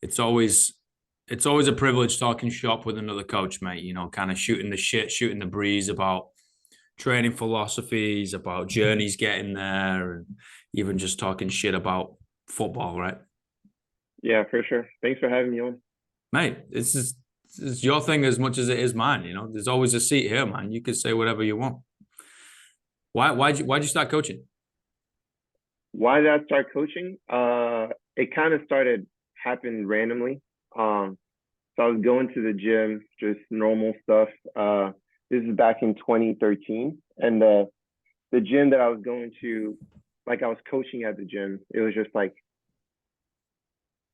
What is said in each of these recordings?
it's always it's always a privilege talking shop with another coach, mate. Kind of shooting the shit, shooting the breeze about training philosophies, about journeys getting there, and even just talking shit about football, right? Yeah, for sure. Thanks for having me on. Mate, this is your thing as much as it is mine. There's always a seat here, man. You can say whatever you want. Why'd you start coaching? Why did I start coaching? It kind of started happened randomly. So I was going to the gym, just normal stuff. This is back in 2013, and the gym that I was going to, like I was coaching at the gym. It was just like,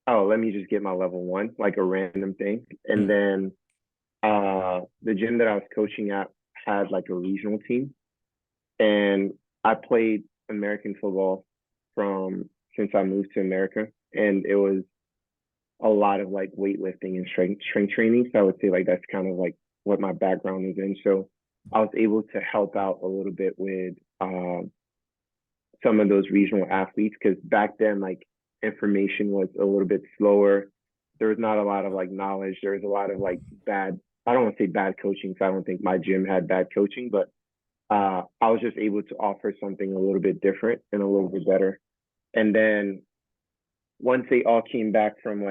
oh, let me just get my level one, like a random thing. And Mm. then the gym that I was coaching at had like a regional team, and I played American football from since I moved to America, and it was a lot of like weightlifting and strength training. So I would say like that's kind of like what my background is in. So I was able to help out a little bit with some of those regional athletes because back then like information was a little bit slower. There was not a lot of like knowledge. There was a lot of like bad. I don't want to say bad coaching because I don't think my gym had bad coaching, but I was just able to offer something a little bit different and a little bit better. And then once they all came back from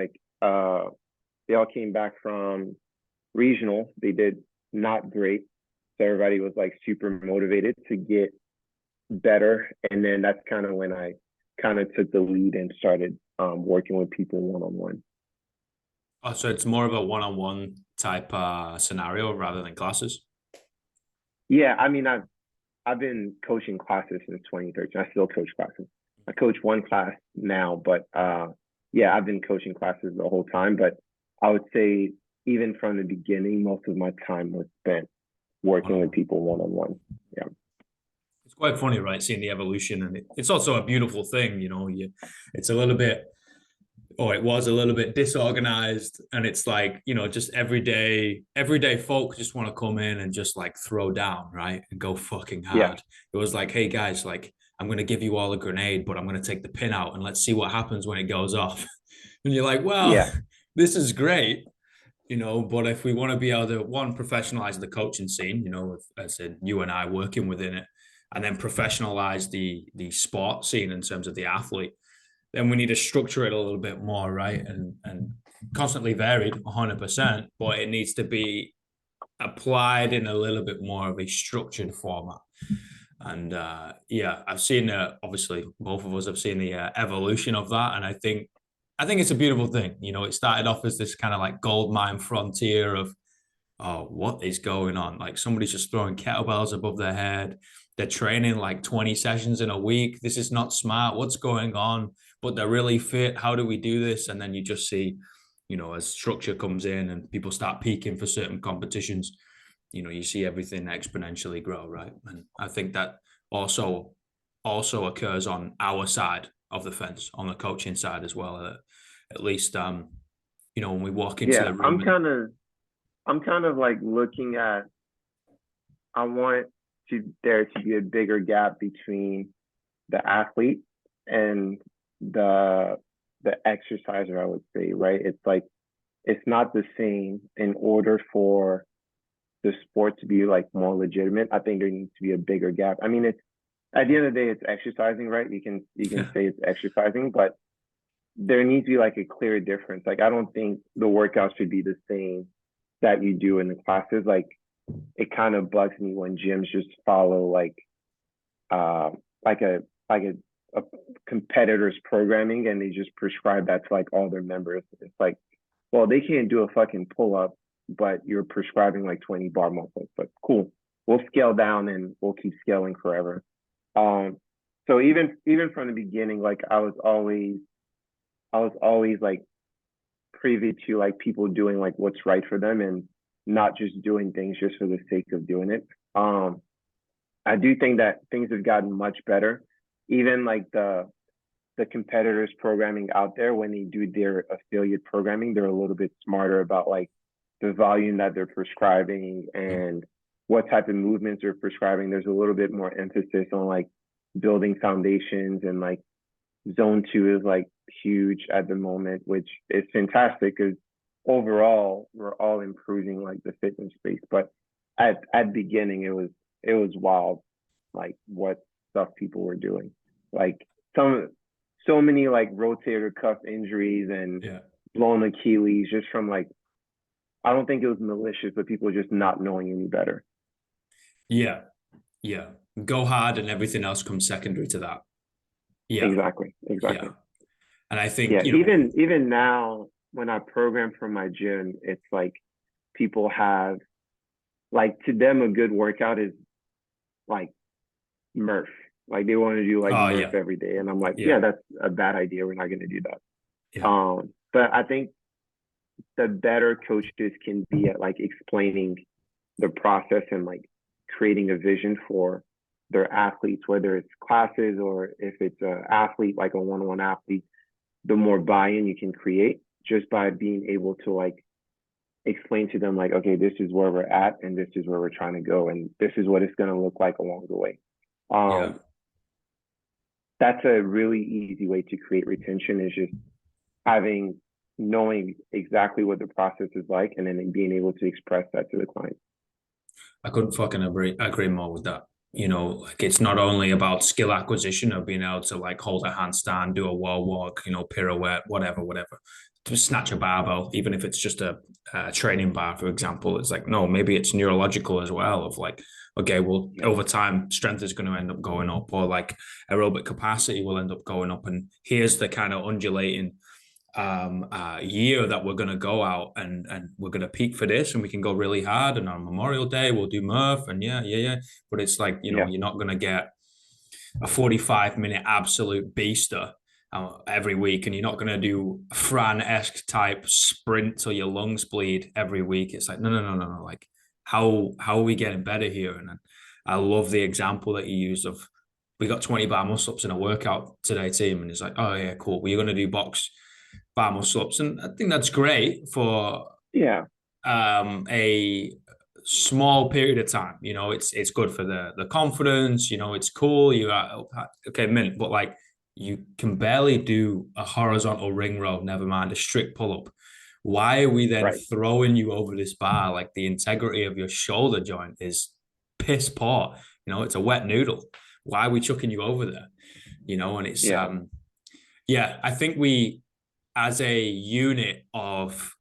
regional, they did not great. So everybody was like super motivated to get better. And then that's kind of when I kind of took the lead and started working with people one on one. Oh, so it's more of a one-on-one type scenario rather than classes. Yeah, I mean I've been coaching classes since 2013. I still coach classes. I coach one class now, but yeah, I've been coaching classes the whole time. But I would say even from the beginning, most of my time was spent working with One-on-one. people one on one. Yeah. It's quite funny, right? Seeing the evolution, and it's also a beautiful thing. It's a little bit, or it was a little bit disorganized, and it's like just everyday folk just want to come in and just like throw down, right, and go fucking Yeah. hard. It was like, hey guys, like I'm gonna give you all a grenade, but I'm gonna take the pin out and let's see what happens when it goes off. And you're like, well, Yeah. this is great, but if we want to be able to one professionalize the coaching scene, as in you and I working within it, and then professionalize the sport scene in terms of the athlete, then we need to structure it a little bit more, right? And constantly varied 100%, but it needs to be applied in a little bit more of a structured format. And yeah, I've seen obviously both of us have seen the evolution of that, and I think it's a beautiful thing. It started off as this kind of like gold mine frontier of, oh, what is going on? Like somebody's just throwing kettlebells above their head. They're training like 20 sessions in a week. This is not smart. What's going on? But they're really fit. How do we do this? And then you just see, as structure comes in and people start peaking for certain competitions, you see everything exponentially grow, right? And I think that also occurs on our side of the fence, on the coaching side as well. At least when we walk into Yeah. the room and I'm kind of like looking at I want there to be a bigger gap between the athlete and the the exerciser, I would say, right? It's like it's not the same. In order for the sport to be like more legitimate, I think there needs to be a bigger gap. I mean, it's at the end of the day, it's exercising, right? You can say it's exercising, but there needs to be like a clear difference. Like I don't think the workout should be the same that you do in the classes. Like it kind of bugs me when gyms just follow uh like a like a competitor's programming and they just prescribe that to like all their members. It's like, well, they can't do a fucking pull up, but you're prescribing like 20 bar muscles. But cool, we'll scale down and we'll keep scaling forever. Um, so even from the beginning, like I was always like privy to like people doing like what's right for them and not just doing things just for the sake of doing it. I do think that things have gotten much better. Even like the competitors programming out there when they do their affiliate programming, they're a little bit smarter about like the volume that they're prescribing and what type of movements they're prescribing. There's a little bit more emphasis on like building foundations and like Zone 2 is like huge at the moment, which is fantastic because overall we're all improving like the fitness space. But at beginning it was wild, like what stuff people were doing. Like some so many like rotator cuff injuries and Yeah. blown Achilles just from like, I don't think it was malicious, but people just not knowing any better. Yeah. Yeah. Go hard and everything else comes secondary to that. Yeah. Exactly. Yeah. Exactly. And I think, Yeah. Even now when I program for my gym, it's like people have, like, to them a good workout is like Murph. Like they want to do like oh Murph yeah. every day. And I'm like, Yeah. yeah, that's a bad idea. We're not gonna do that. Yeah. But I think the better coaches can be at like explaining the process and like creating a vision for their athletes, whether it's classes or if it's an athlete, like a one-on-one athlete, the more buy-in you can create just by being able to like explain to them like, okay, this is where we're at and this is where we're trying to go and this is what it's going to look like along the way. Yeah. That's a really easy way to create retention, is just having knowing exactly what the process is like and then being able to express that to the client. I couldn't fucking agree more with that. You know, like it's not only about skill acquisition of being able to like hold a handstand, do a wall walk, you know, pirouette, whatever, to snatch a barbell, even if it's just a training bar, for example. It's like, no, maybe it's neurological as well, of like, okay, well, Yeah. over time, strength is going to end up going up, or like aerobic capacity will end up going up. And here's the kind of undulating year that we're going to go out and we're going to peak for this and we can go really hard, and on Memorial Day we'll do Murph and yeah, but it's like, you know, Yeah. you're not going to get a 45-minute absolute beaster every week, and you're not going to do Fran-esque type sprint till your lungs bleed every week. It's like no, like how are we getting better here? And I love the example that you used of, we got 20 bar muscle ups in a workout today, team, and it's like, oh yeah, cool, well, you're going to do box bar muscle ups, and I think that's great for Yeah. a small period of time. You know, it's good for the confidence. You know, it's cool. You are okay, mint, but like you can barely do a horizontal ring row. Never mind a strict pull up. Why are we then Right. throwing you over this bar? Like the integrity of your shoulder joint is piss poor. You know, it's a wet noodle. Why are we chucking you over there? You know, and it's Yeah. yeah, I think we, as a unit of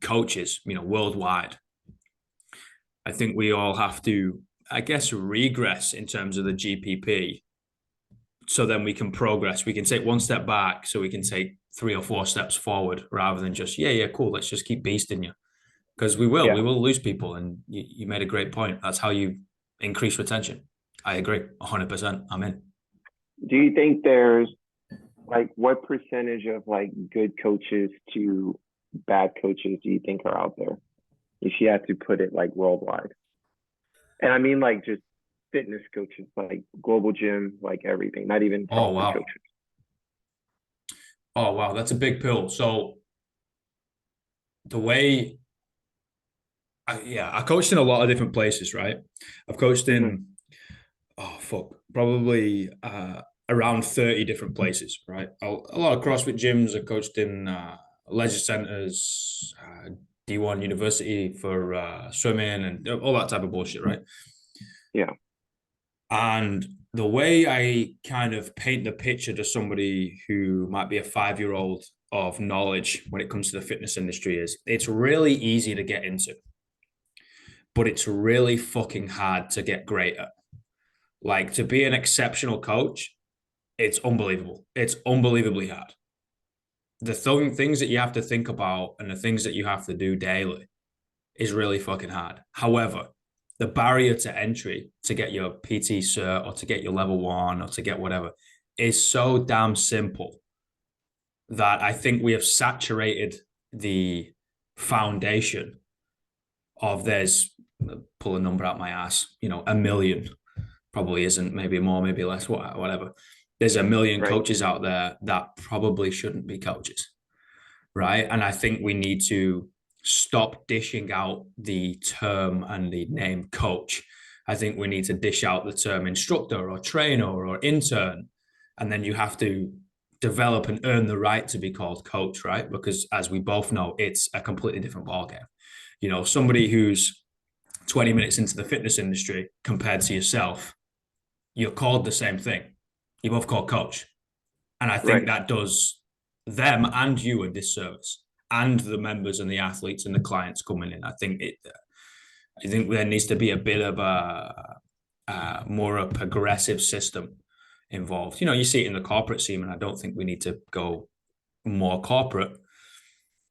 coaches, you know, worldwide, I think we all have to, I guess, regress in terms of the GPP. So then we can progress. We can take one step back, so we can take 3 or 4 steps forward, rather than just, yeah, cool, let's just keep beasting you. Because we Yeah. will lose people. And you made a great point. That's how you increase retention. I agree 100%. I'm in. Do you think there's like, what percentage of like good coaches to bad coaches do you think are out there? If you had to put it like worldwide. And I mean like just fitness coaches, like global gym, like everything, not even Oh, CrossFit wow. coaches. Oh, wow. That's a big pill. So the way I coached in a lot of different places, right? I've coached Mm-hmm. in, oh fuck, probably around 30 different places, right? A lot of CrossFit gyms. I coached in leisure centers, D1 university for swimming and all that type of bullshit, right? Yeah. And the way I kind of paint the picture to somebody who might be a 5-year-old of knowledge when it comes to the fitness industry is, it's really easy to get into, but it's really fucking hard to get great at. Like, to be an exceptional coach, it's unbelievable. It's unbelievably hard. The things that you have to think about and the things that you have to do daily is really fucking hard. However, the barrier to entry to get your PT cert or to get your level 1 or to get whatever is so damn simple that I think we have saturated the foundation of, there's, pull a number out my ass, you know, a million, probably isn't, maybe more, maybe less, whatever. There's a million Right. coaches out there that probably shouldn't be coaches, right? And I think we need to stop dishing out the term and the name coach. I think we need to dish out the term instructor or trainer or intern. And then you have to develop and earn the right to be called coach, right? Because as we both know, it's a completely different ballgame. You know, somebody who's 20 minutes into the fitness industry compared to yourself, you're called the same thing. You're both called coach. And I think Right. that does them and you a disservice, and the members and the athletes and the clients coming in. I think there needs to be a bit of a more a progressive system involved. You know, you see it in the corporate scene, and I don't think we need to go more corporate.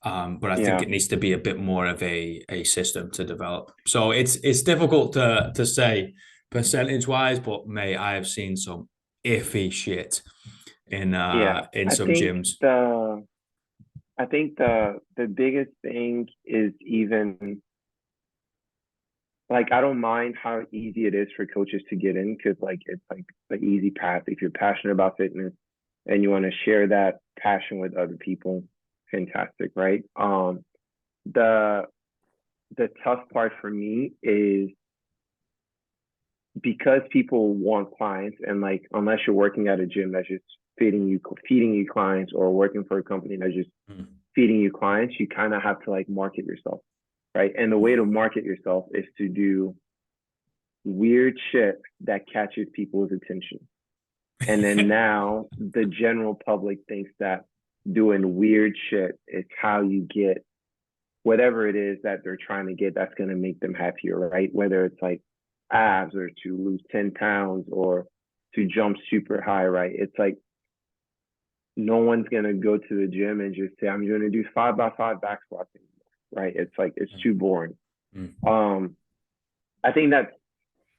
But I think Yeah. it needs to be a bit more of a system to develop. So it's difficult to say percentage wise, but mate, I have seen some iffy shit Yeah. in I some think gyms. the biggest thing is even like I don't mind how easy it is for coaches to get in because like it's like the easy path. If you're passionate about fitness and you want to share that passion with other people, fantastic, right? The the tough part for me is because people want clients and like unless you're working at a gym that's just feeding you clients or working for a company that's just feeding you clients, you kind of have to like market yourself, right? And the way to market yourself is to do weird shit that catches people's attention. And then now the general public thinks that doing weird shit is how you get whatever it is that they're trying to get that's going to make them happier, right? Whether it's like abs or to lose 10 pounds or to jump super high, right? It's like no one's going to go to the gym and just say, I'm going to do 5x5 back squats anymore, right? It's like, it's too boring. I think that's,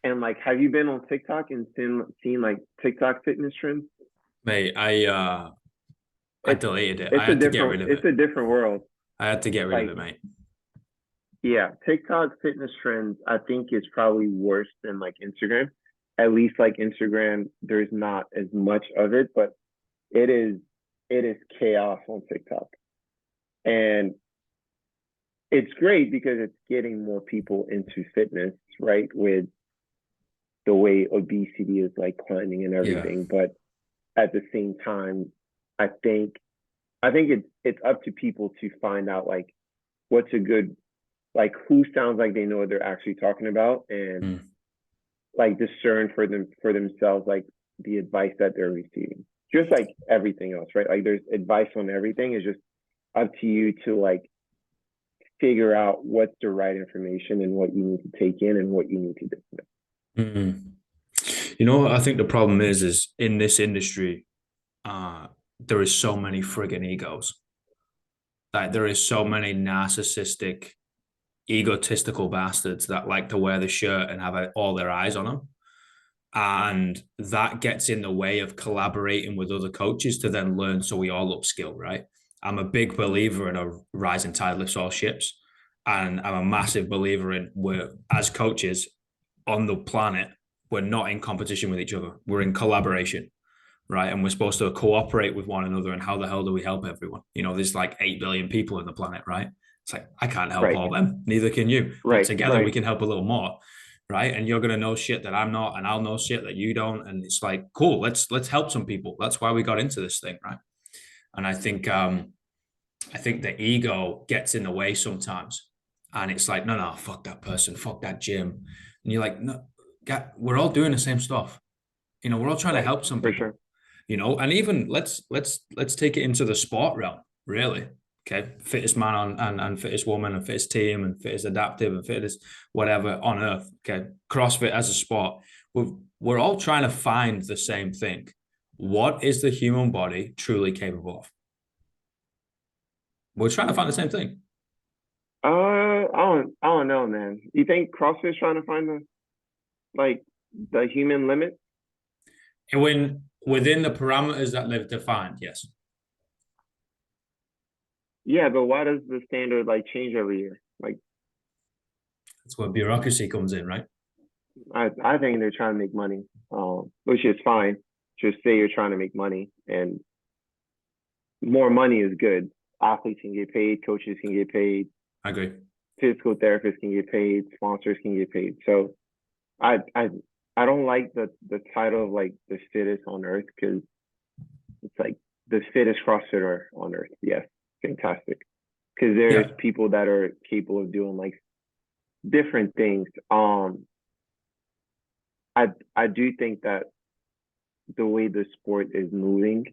and like, have you been on TikTok and seen like TikTok fitness trends? Mate, I It's, deleted it. I had to get rid of it. it's a different world. I had to get rid of Like, it, mate. yeah, TikTok fitness trends, I think is probably worse than like Instagram. At least like Instagram, there's not as much of it, but it is chaos on TikTok. And it's great because it's getting more people into fitness, right? With the way obesity is like climbing and everything. Yeah. But at the same time, I think it's up to people to find out like what's a good like who sounds like they know what they're actually talking about and like discern for themselves like the advice that they're receiving. Just like everything else, right? Like there's advice on everything. It's just up to you to like figure out what's the right information and what you need to take in and what you need to dismiss. You know what I think the problem is in this industry, there is so many friggin' egos. Like there is so many narcissistic, egotistical bastards that like to wear the shirt and have all their eyes on them. And that gets in the way of collaborating with other coaches to then learn so we all upskill, right? I'm a big believer in a rising tide lifts all ships. And I'm a massive believer in we're as coaches on the planet, we're not in competition with each other. We're in collaboration, right? And we're supposed to cooperate with one another. And how the hell do we help everyone? You know, there's like 8 billion people on the planet, right? It's like, I can't help Right. all them. Neither can you. But Right. together Right. we can help a little more. Right. And you're going to know shit that I'm not, and I'll know shit that you don't. And it's like, cool, let's help some people. That's why we got into this thing. Right. And I think the ego gets in the way sometimes. And it's like, no, fuck that person, fuck that gym. And you're like, no, we're all doing the same stuff. You know, we're all trying to Right. help some For people. sure. You know, and even let's take it into the sport realm, really. Okay, fittest man and fittest woman and fittest team and fittest adaptive and fittest whatever on earth. Okay, CrossFit as a sport, we're all trying to find the same thing. What is the human body truly capable of? We're trying to find the same thing. I don't know, man. You think CrossFit's trying to find the human limit? And when within the parameters that they've defined, yes. Yeah, but why does the standard like change every year? Like, That's where bureaucracy comes in, right? I think they're trying to make money, which is fine. Just say you're trying to make money, and more money is good. Athletes can get paid, coaches can get paid, I agree. physical therapists can get paid, sponsors can get paid. So, I I I don't like the title of like the fittest on earth because it's like the fittest CrossFitter on earth. Yes, fantastic. Because there's Yeah, people that are capable of doing like different things. I do think that the way the sport is moving,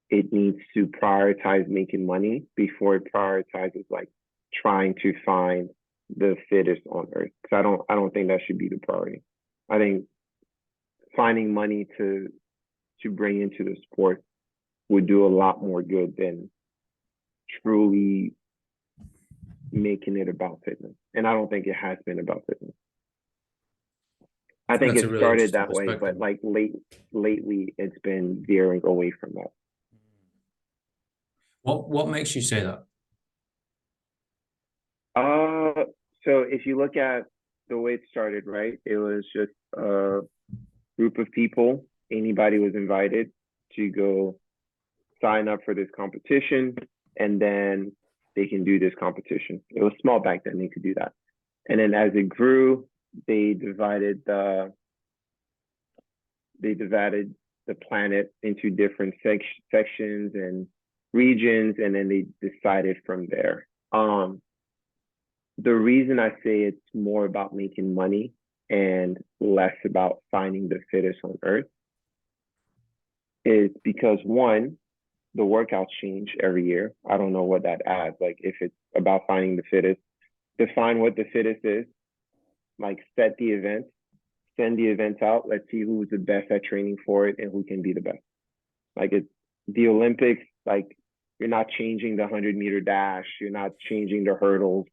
it needs to prioritize making money before it prioritizes like trying to find the fittest on earth. Because I don't think that should be the priority. I think finding money to bring into the sport would do a lot more good than truly making it about fitness. And I don't think it has been about fitness. I I think think that's it a really started interesting that way, perspective. but like lately it's been veering away from that. What makes you say that? Uh, so if you look at the way it started, right? It was just a group of people. Anybody was invited to go sign up for this competition, and then they can do this competition. It was small back then; they could do that. And then as it grew, they divided the they divided the planet into different sections and regions, and then they decided from there. The reason I say it's more about making money and less about finding the fittest on earth is because one, the workouts change every year. I don't know what that adds. Like if it's about finding the fittest, define what the fittest is, like set the events, send the events out. Let's see who's the best at training for it and who can be the best. Like it's the Olympics, like you're not changing the 100-meter dash, you're not changing the hurdles.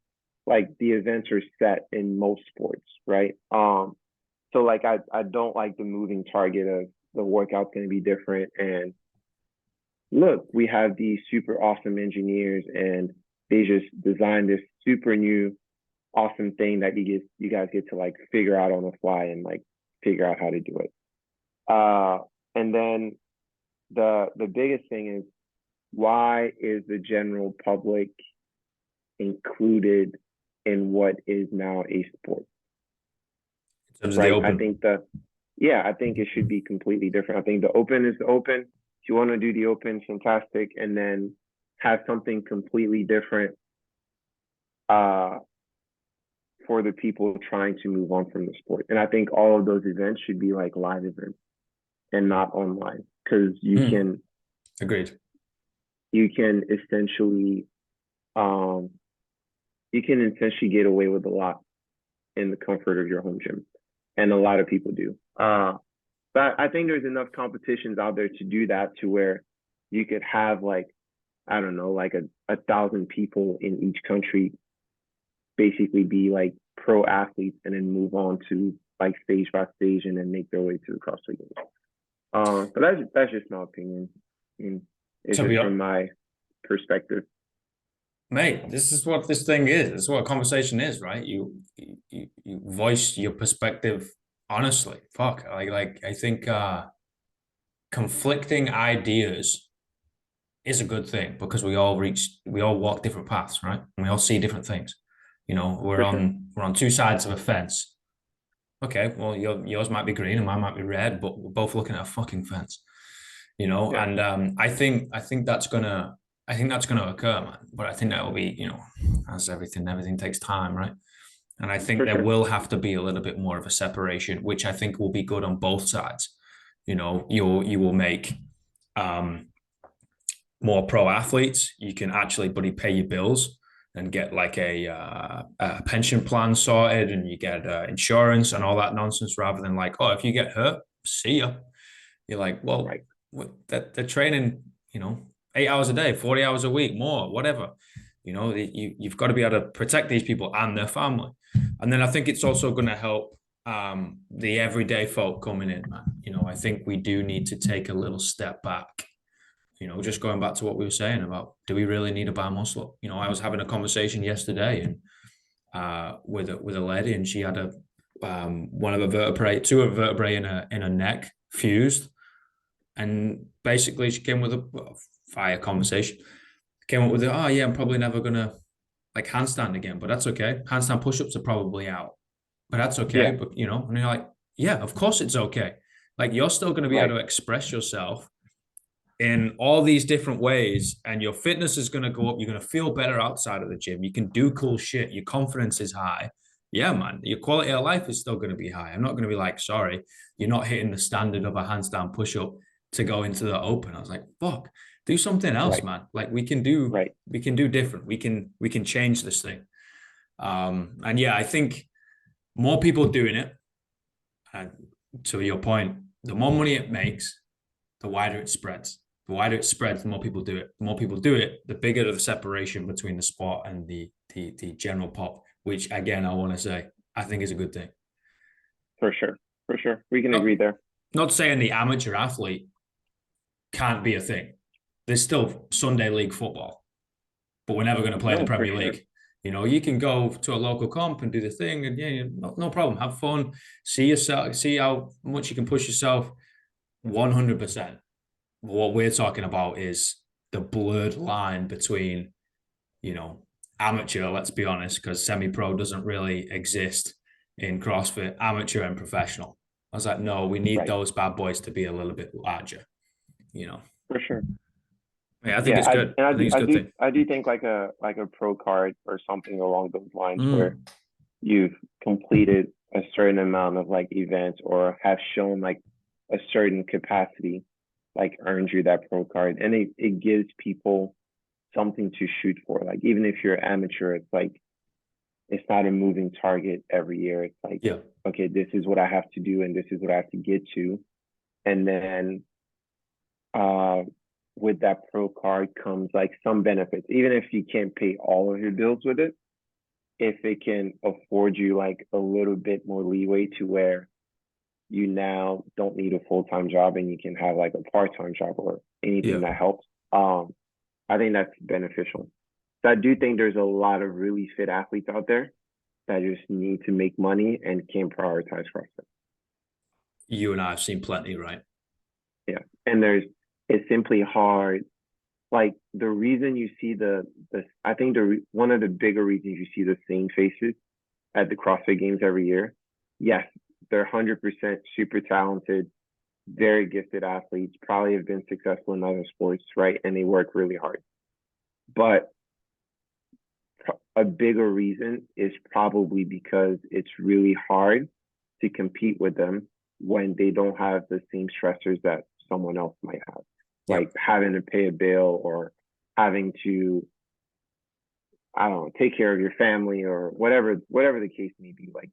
Like the events are set in most sports, right? So like I don't like the moving target of the workout's gonna be different. And look, we have these super awesome engineers and they just designed this super new awesome thing that you guys get to like figure out on the fly and like figure out how to do it. And then the biggest thing is why is the general public included in what is now a sport, In terms of the right? I open. think I think it should be completely different. I think the open is the open. If you want to do the open, fantastic, and then have something completely different uh, for the people trying to move on from the sport. And I think all of those events should be like live events and not online because Agreed. you can essentially um, get away with a lot in the comfort of your home gym, and a lot of people do. But I think there's enough competitions out there to do that to where you could have like I don't know like a thousand people in each country basically be like pro athletes and then move on to like stage by stage and then make their way to the CrossFit Games. But that's just my opinion. I mean, it's To just be from my perspective. Mate, this is what this thing is. This is what a conversation is, right? You voice your perspective honestly. Fuck. Like I think conflicting ideas is a good thing because we all walk different paths, right? And we all see different things. You know, For sure. we're on two sides of a fence. Okay, well yours might be green and mine might be red, but we're both looking at a fucking fence. You know, Yeah, and I think that's gonna occur, man. But I think that will be, you know, as everything takes time, right? And I think for there sure. will have to be a little bit more of a separation, which I think will be good on both sides. You know, you will make um more pro athletes. You can actually buddy pay your bills and get like a pension plan sorted, and you get insurance and all that nonsense, rather than like, oh, if you get hurt, see ya. You're like, well, Right. that they're training, you know, 8 hours a day, 40 hours a week, more, whatever. You know, you've got to be able to protect these people and their family. And then I think it's also going to help the everyday folk coming in, man. You know, I think we do need to take a little step back. You know, just going back to what we were saying about, do we really need a bar muscle up? You know, I was having a conversation yesterday and with a lady, and she had a one of her vertebrae, two of her vertebrae in her neck fused, and basically she came with a fire conversation. Came up with it. Oh yeah, I'm probably never gonna like handstand again, but that's okay. Handstand push-ups are probably out, but that's okay. Yeah. But you know, and you're like, yeah, of course it's okay. Like you're still gonna be Right. able to express yourself in all these different ways, and your fitness is going to go up. You're going to feel better outside of the gym. You can do cool shit. Your confidence is high. Yeah, man, your quality of life is still going to be high. I'm not going to be like, sorry, you're not hitting the standard of a handstand push-up to go into the open. I was like, fuck, do something else, Right. man. Like we can do different. We can change this thing. And yeah, I think more people doing it. And to your point, the more money it makes, the wider it spreads. The wider it spreads, the more people do it. The more people do it, the bigger the separation between the sport and the general pop, which again, I want to say, I think is a good thing. For sure. For sure. We can agree Not, there. not saying the amateur athlete can't be a thing. There's still Sunday league football, but we're never going to play in the No, for Premier sure. League. You can go to a local comp and do the thing, and yeah, no problem. Have fun, see yourself, see how much you can push yourself. 100%. What we're talking about is the blurred line between, amateur, let's be honest, because semi-pro doesn't really exist in CrossFit, amateur and professional. I was like, no, we need Right. those bad boys to be a little bit larger, you know. For sure. Yeah, I think Yeah, it's good. and I think it's a good thing. I do think like a pro card or something along those lines where Mm, you've completed a certain amount of like events or have shown like a certain capacity, like earned you that pro card, and it gives people something to shoot for. Like even if you're amateur, it's like it's not a moving target every year. It's like, yeah, okay, this is what I have to do and this is what I have to get to. And then uh with that pro card comes like some benefits. Even if you can't pay all of your bills with it, if it can afford you like a little bit more leeway to where you now don't need a full-time job and you can have like a part-time job or anything yeah. that helps. I think that's beneficial. So I do think there's a lot of really fit athletes out there that just need to make money and can't prioritize CrossFit. You and I have seen plenty, right? Yeah. And it's simply hard. Like the reason you see I think one of the bigger reasons you see the same faces at the CrossFit Games every year. Yes, they're 100% super talented, very gifted athletes, probably have been successful in other sports, right? And they work really hard. But a bigger reason is probably because it's really hard to compete with them when they don't have the same stressors that someone else might have, like Yep. having to pay a bill or having to, I don't know, take care of your family or whatever the case may be. Like,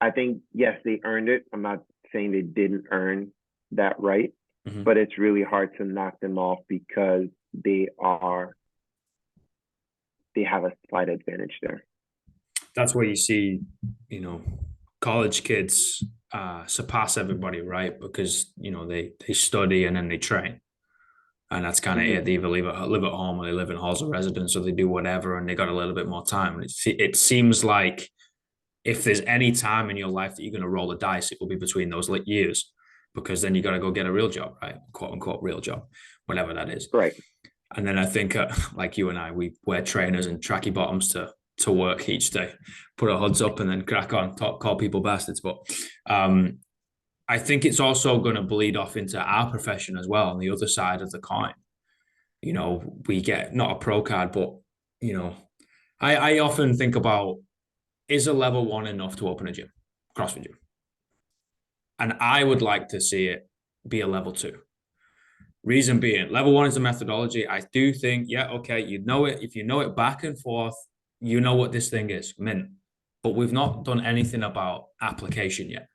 I think, yes, they earned it. I'm not saying they didn't earn that right, Mm-hmm. but it's really hard to knock them off because they have a slight advantage there. That's where you see, you know, college kids surpass everybody, right? Because they study and then they train, and that's kind of Mm-hmm. it. They either live at home or they live in halls of residence, or they do whatever, and they got a little bit more time. And it seems like if there's any time in your life that you're going to roll the dice, it will be between those years, because then you got to go get a real job, right? Quote unquote real job, whatever that is. Right. And then I think, like you and I, we wear trainers and tracky bottoms to work each day, put our hoods up, and then crack on, call people bastards. But I think it's also going to bleed off into our profession as well on the other side of the coin. We get not a pro card, but you know, I often think about, is a level one enough to open a gym, CrossFit gym? And I would like to see it be a level two. Reason being, level one is the methodology. I do think, yeah, okay, you know it. If you know it back and forth, you know what this thing is, mint. But we've not done anything about application yet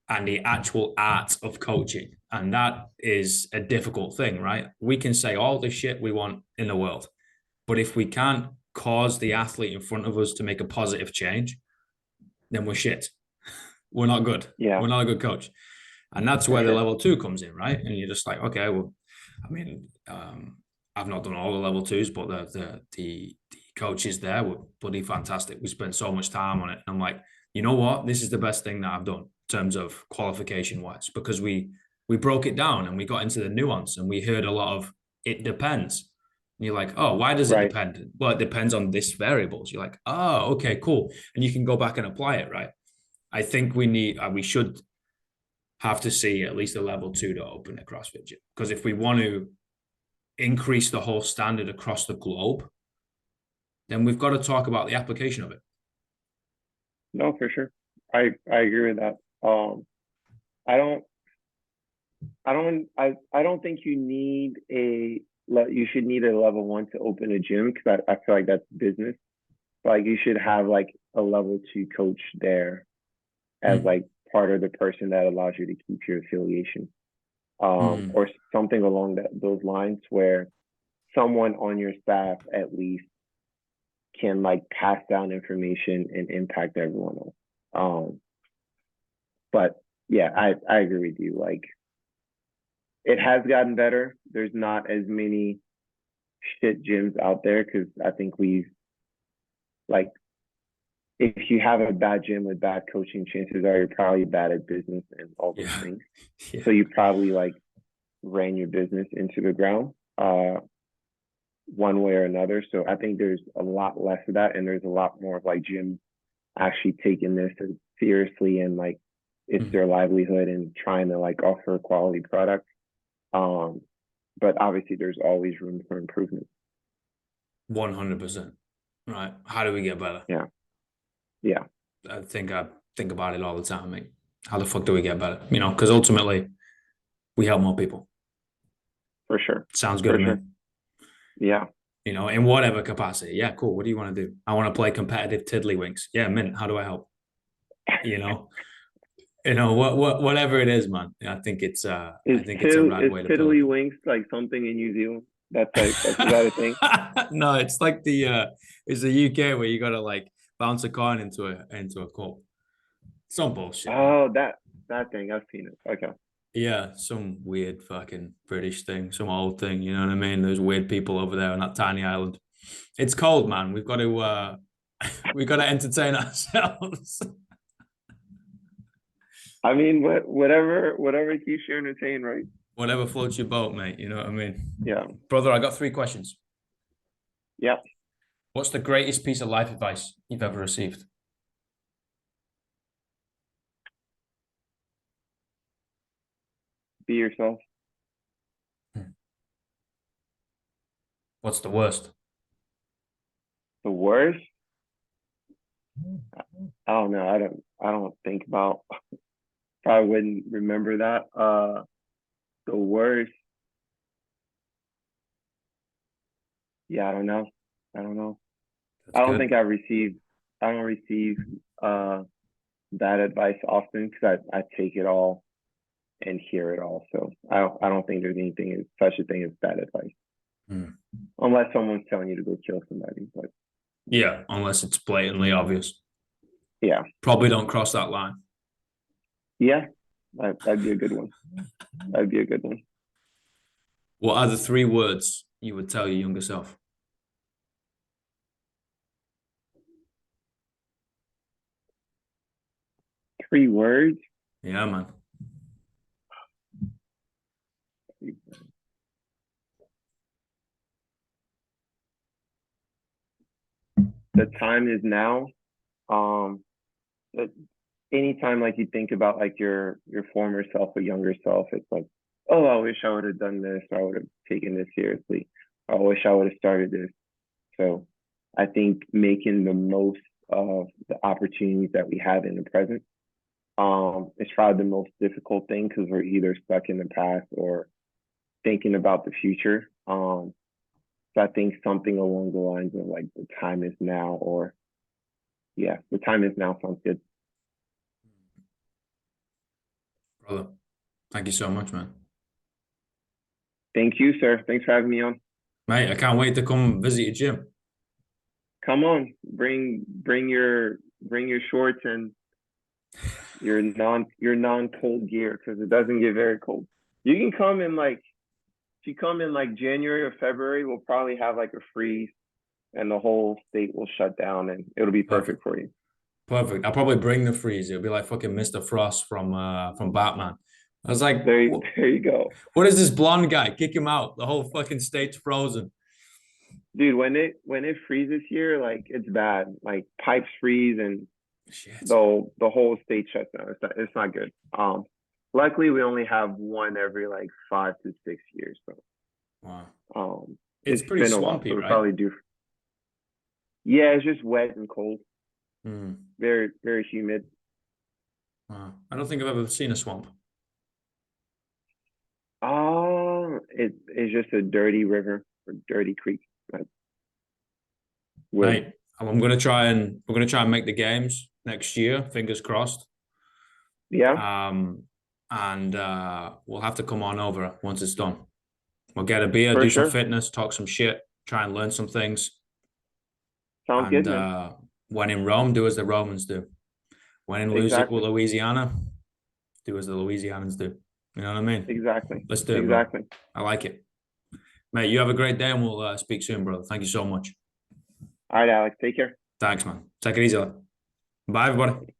and the actual art of coaching. And that is a difficult thing, right? We can say all the shit we want in the world, but if we can't cause the athlete in front of us to make a positive change, then we're shit. We're not good. Yeah, We're not a good coach. And that's for where the sure. level two comes in, right? And you're just like, okay, well, I mean, I've not done all the level twos, but the coaches there were bloody fantastic. We spent so much time on it. And I'm like, you know what? This is the best thing that I've done in terms of qualification wise, because we broke it down and we got into the nuance and we heard a lot of it depends. And you're like, oh, why does it Right. depend? Well, it depends on this variables. You're like, oh, okay, cool. And you can go back and apply it, right? I think we should have to see at least a level 2 to open a CrossFit gym. Because if we want to increase the whole standard across the globe, then we've got to talk about the application of it. No, for sure. I agree with that. I don't I don't think you should need a level 1 to open a gym, because I feel like that's business. Like you should have like a level 2 coach there as like part of the person that allows you to keep your affiliation, or something along those lines, where someone on your staff at least can like pass down information and impact everyone else. But yeah, I agree with you. Like it has gotten better. There's not as many shit gyms out there, because I think we've like, if you have a bad gym with bad coaching, chances are you're probably bad at business and all those things. Yeah. So you probably like ran your business into the ground, one way or another. So I think there's a lot less of that, and there's a lot more of like gyms actually taking this seriously, and like it's their livelihood and trying to like offer a quality product. But obviously there's always room for improvement. 100%. Right. How do we get better? Yeah. I think about it all the time, mate. How the fuck do we get better? You know, because ultimately we help more people. For sure. Sounds good to me. Yeah. You know, in whatever capacity. Yeah, cool. What do you want to do? I want to play competitive tiddlywinks. Yeah, mint. How do I help? You know, whatever it is, man. I think it's I think it's a rad way to put it. Is tiddlywinks like something in New Zealand? That's is that a thing? No, it's like it's the UK where you gotta like bounce a coin into a cup. Some bullshit. Oh, that thing. I've seen it. Okay. Yeah, some weird fucking British thing, some old thing. You know what I mean? There's weird people over there on that tiny island. It's cold, man. We've got to entertain ourselves. I mean, whatever keeps you entertained, right? Whatever floats your boat, mate. You know what I mean? Yeah. Brother, I got 3 questions. Yeah. What's the greatest piece of life advice you've ever received? Be yourself. What's the worst? The worst? I don't know. I don't think about. Probably wouldn't remember that. The worst. Yeah, I don't know. That's I don't good. think I don't receive that advice often, because I take it all and hear it all. So I don't think there's such a thing as bad advice, unless someone's telling you to go kill somebody. But yeah, unless it's blatantly obvious. Yeah, probably don't cross that line. Yeah, that'd be a good one. That'd be a good one. What are the 3 words you would tell your younger self? 3 words? Yeah, man. The time is now. Anytime like you think about like your former self or younger self, it's like, oh, I wish I would have done this, or I would have taken this seriously. I wish I would have started this. So I think making the most of the opportunities that we have in the present is probably the most difficult thing, because we're either stuck in the past or thinking about the future. So I think something along the lines of like the time is now, or yeah, the time is now sounds good. Brother, thank you so much, man. Thank you, sir. Thanks for having me on. Mate, I can't wait to come visit your gym. Come on, bring your shorts and your non cold gear, because it doesn't get very cold. You can come in like, if you come in like January or February, we'll probably have like a freeze, and the whole state will shut down, and it'll be perfect for you. Perfect. I'll probably bring the freeze. It'll be like fucking Mr. Frost from Batman. I was like, there you go. What is this blonde guy? Kick him out. The whole fucking state's frozen. Dude, when it freezes here, like it's bad. Like pipes freeze, and the whole state shuts down. It's not good. Luckily, we only have one every like 5 to 6 years. So Wow. It's it's pretty been a while. swampy, So we're right? probably due. Yeah, it's just wet and cold. Mm. Very, very humid. Wow. I don't think I've ever seen a swamp. It's just a dirty river or dirty creek. With Mate, we're gonna try and make the games next year, fingers crossed. yeah, Um, and we'll have to come on over once it's done. We'll get a beer, for do some sure. fitness, talk some shit, try and learn some things. Sounds good, And man. when in Rome, do as the Romans do. When in Exactly. Louisiana, do as the Louisianans do. You know what I mean? Exactly. Let's do it, bro. Exactly. I like it. Mate, you have a great day and we'll speak soon, brother. Thank you so much. All right, Alex. Take care. Thanks, man. Take it easy. Bye, everybody.